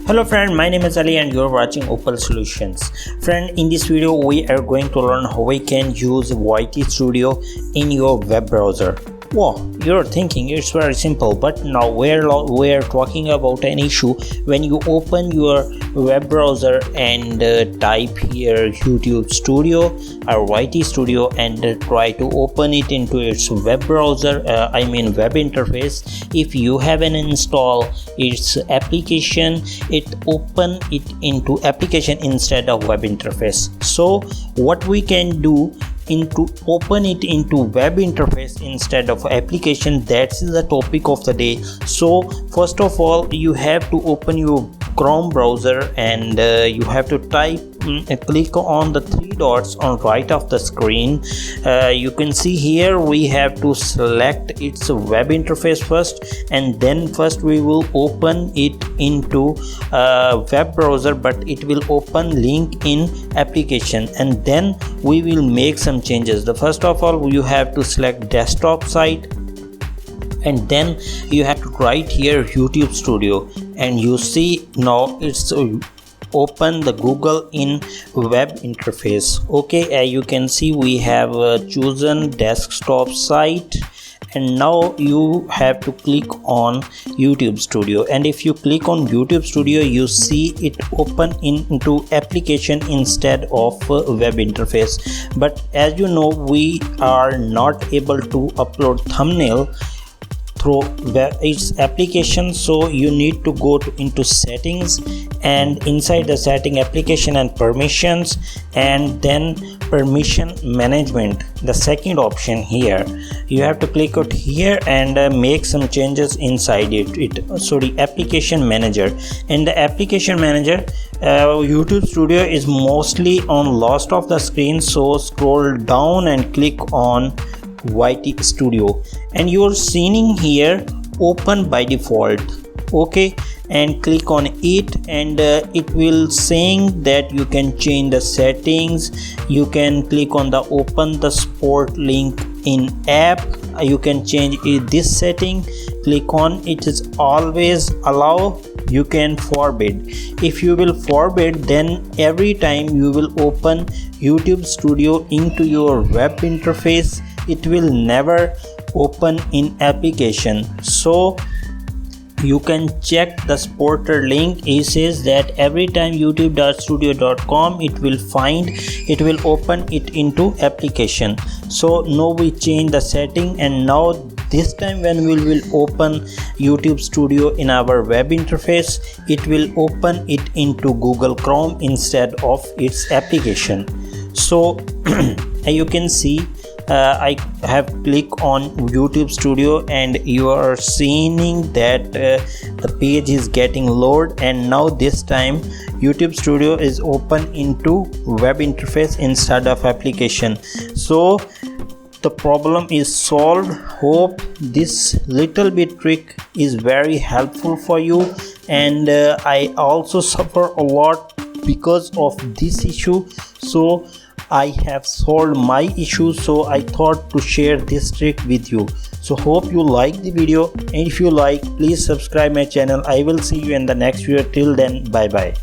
Hello friend, my name is Ali and you're watching Uppal Solutions. Friend, in this video we are going to learn how we can use YT Studio in your web browser. Wow, you're thinking it's very simple, but now we're talking about an issue when you open your web browser and type here YouTube Studio or YT Studio and try to open it into its web browser, web interface. If you haven't installed its application, it open it into application instead of web interface. So what we can do to open it into web interface instead of application, that's the topic of the day. So first of all, you have to open your Chrome browser and you have to click on the three dots on right of the screen. You can see here we have to select its web interface first, and then first we will open it into web browser, but it will open link in application, and then we will make some changes. The first of all, you have to select desktop site, and then you have to write here YouTube Studio, and you see now it's open the Google in web interface. Okay, you can see we have chosen desktop site, and now you have to click on YouTube Studio, and if you click on YouTube Studio, you see it open into application instead of web interface. But as you know, we are not able to upload thumbnail through its application, so you need to go into settings, and inside the setting, application and permissions, and then permission management, the second option here, you have to click out here and make some changes inside the application manager. In the application manager, YouTube Studio is mostly on last of the screen, so scroll down and click on YT Studio, and you are seeing here open by default. Okay, and click on it, and it will saying that you can change the settings. You can click on the open the support link in app. You can change this setting. Click on it is always allow. You can forbid. If you will forbid, then every time you will open YouTube Studio into your web interface, it will never open in application. So you can check the supporter link. It says that every time youtube.studio.com it will open it into application. So now we change the setting, and now this time when we will open YouTube Studio in our web interface, it will open it into Google Chrome instead of its application. So you can see I have clicked on YouTube Studio, and you are seeing that the page is getting load, and now this time YouTube Studio is open into web interface instead of application. So the problem is solved. Hope this little bit trick is very helpful for you, and I also suffer a lot because of this issue, so I have solved my issue, so I thought to share this trick with you. So hope you like the video, and if you like, please subscribe my channel. I will see you in the next video. Till then, bye bye.